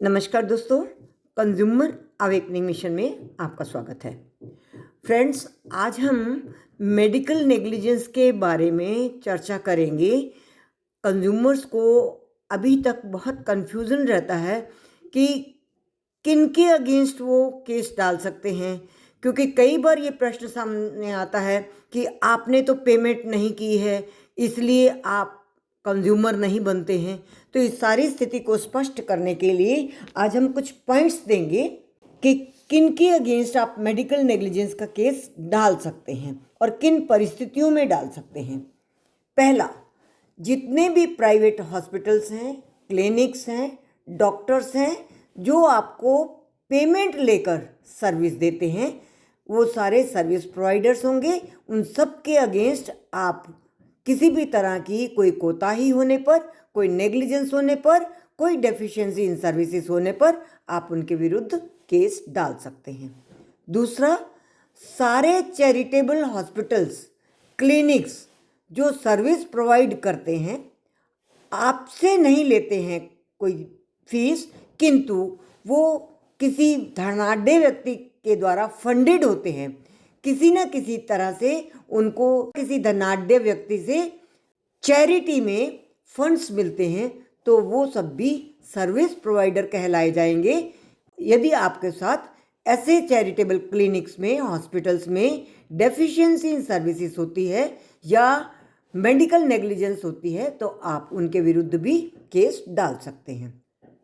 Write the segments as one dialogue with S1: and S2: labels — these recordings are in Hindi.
S1: नमस्कार दोस्तों, कंज्यूमर अवेकनिंग मिशन में आपका स्वागत है। फ्रेंड्स, आज हम मेडिकल नेग्लिजेंस के बारे में चर्चा करेंगे। कंज्यूमर्स को अभी तक बहुत कंफ्यूजन रहता है कि किन के अगेंस्ट वो केस डाल सकते हैं, क्योंकि कई बार ये प्रश्न सामने आता है कि आपने तो पेमेंट नहीं की है इसलिए आप कंज्यूमर नहीं बनते हैं। तो इस सारी स्थिति को स्पष्ट करने के लिए आज हम कुछ पॉइंट्स देंगे कि किन के अगेंस्ट आप मेडिकल नेग्लिजेंस का केस डाल सकते हैं और किन परिस्थितियों में डाल सकते हैं। पहला, जितने भी प्राइवेट हॉस्पिटल्स हैं, क्लिनिक्स हैं, डॉक्टर्स हैं जो आपको पेमेंट लेकर सर्विस देते हैं, वो सारे सर्विस प्रोवाइडर्स होंगे। उन सब के अगेंस्ट आप किसी भी तरह की कोई कोताही होने पर, कोई नेग्लिजेंस होने पर, कोई डेफिशिएंसी इन सर्विसेज होने पर आप उनके विरुद्ध केस डाल सकते हैं। दूसरा, सारे चैरिटेबल हॉस्पिटल्स, क्लिनिक्स जो सर्विस प्रोवाइड करते हैं, आपसे नहीं लेते हैं कोई फीस, किंतु वो किसी धनाढ्य व्यक्ति के द्वारा फंडेड होते हैं। किसी न किसी तरह से उनको किसी धनाढ्य व्यक्ति से चैरिटी में फंड्स मिलते हैं, तो वो सब भी सर्विस प्रोवाइडर कहलाए जाएंगे। यदि आपके साथ ऐसे चैरिटेबल क्लिनिक्स में, हॉस्पिटल्स में डेफिशिएंसी इन सर्विसेज होती है या मेडिकल नेग्लिजेंस होती है, तो आप उनके विरुद्ध भी केस डाल सकते हैं।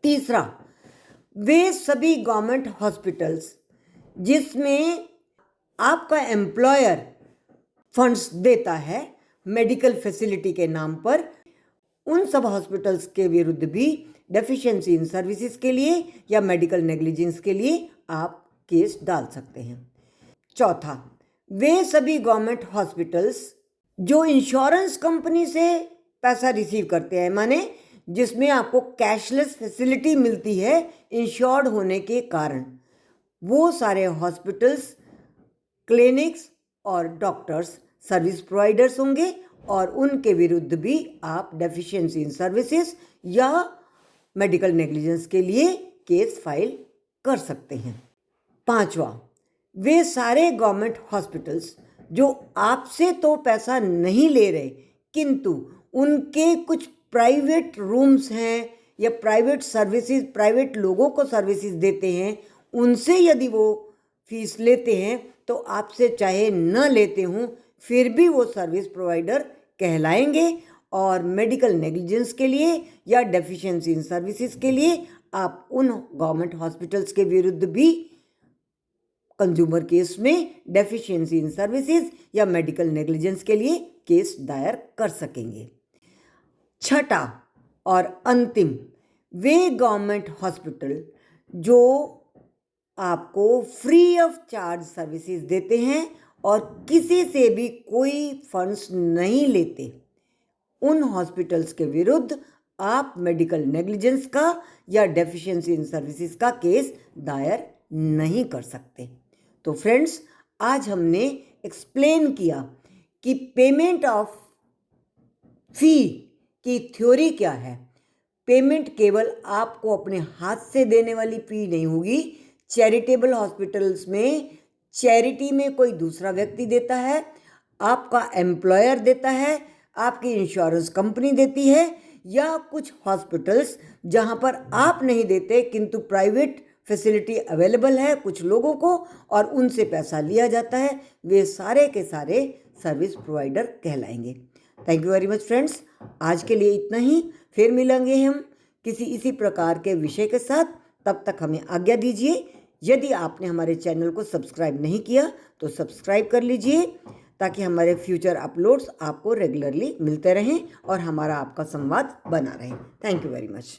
S1: तीसरा, वे सभी गवर्नमेंट हॉस्पिटल्स जिसमें आपका एम्प्लॉयर फंड्स देता है मेडिकल फैसिलिटी के नाम पर, उन सब हॉस्पिटल्स के विरुद्ध भी डेफिशिएंसी इन सर्विसेज के लिए या मेडिकल नेग्लिजेंस के लिए आप केस डाल सकते हैं। चौथा, वे सभी गवर्नमेंट हॉस्पिटल्स जो इंश्योरेंस कंपनी से पैसा रिसीव करते हैं, माने जिसमें आपको कैशलेस फैसिलिटी मिलती है इंश्योर्ड होने के कारण, वो सारे हॉस्पिटल्स, क्लिनिक्स और डॉक्टर्स सर्विस प्रोवाइडर्स होंगे और उनके विरुद्ध भी आप डेफिशिएंसी इन सर्विसेज या मेडिकल नेग्लिजेंस के लिए केस फाइल कर सकते हैं। पांचवा, वे सारे गवर्नमेंट हॉस्पिटल्स जो आपसे तो पैसा नहीं ले रहे, किंतु उनके कुछ प्राइवेट रूम्स हैं या प्राइवेट सर्विसेज, प्राइवेट लोगों को सर्विसेज देते हैं, उनसे यदि वो फीस लेते हैं तो आपसे चाहे न लेते हों फिर भी वो सर्विस प्रोवाइडर कहलाएंगे और मेडिकल नेग्लिजेंस के लिए या डेफिशिएंसी इन सर्विसेज के लिए आप उन गवर्नमेंट हॉस्पिटल्स के विरुद्ध भी कंज्यूमर केस में डेफिशिएंसी इन सर्विसेज या मेडिकल नेग्लिजेंस के लिए केस दायर कर सकेंगे। छठा और अंतिम, वे गवर्नमेंट हॉस्पिटल जो आपको फ्री ऑफ चार्ज सर्विसेज देते हैं और किसी से भी कोई फंड्स नहीं लेते, उन हॉस्पिटल्स के विरुद्ध आप मेडिकल नेग्लिजेंस का या डेफिशिएंसी इन सर्विसेज का केस दायर नहीं कर सकते। तो फ्रेंड्स, आज हमने एक्सप्लेन किया कि पेमेंट ऑफ फी की थ्योरी क्या है। पेमेंट केवल आपको अपने हाथ से देने वाली फी नहीं होगी। चैरिटेबल हॉस्पिटल्स में चैरिटी में कोई दूसरा व्यक्ति देता है, आपका एम्प्लॉयर देता है, आपकी इंश्योरेंस कंपनी देती है, या कुछ हॉस्पिटल्स जहां पर आप नहीं देते किंतु प्राइवेट फैसिलिटी अवेलेबल है कुछ लोगों को और उनसे पैसा लिया जाता है, वे सारे के सारे सर्विस प्रोवाइडर कहलाएंगे। Thank you very much friends. आज के लिए इतना ही, फिर मिलेंगे हम किसी इसी प्रकार के विषय के साथ। तब तक हमें आज्ञा दीजिए। यदि आपने हमारे चैनल को सब्सक्राइब नहीं किया तो सब्सक्राइब कर लीजिए, ताकि हमारे फ्यूचर अपलोड्स आपको रेगुलरली मिलते रहें और हमारा आपका संवाद बना रहे। Thank you very much.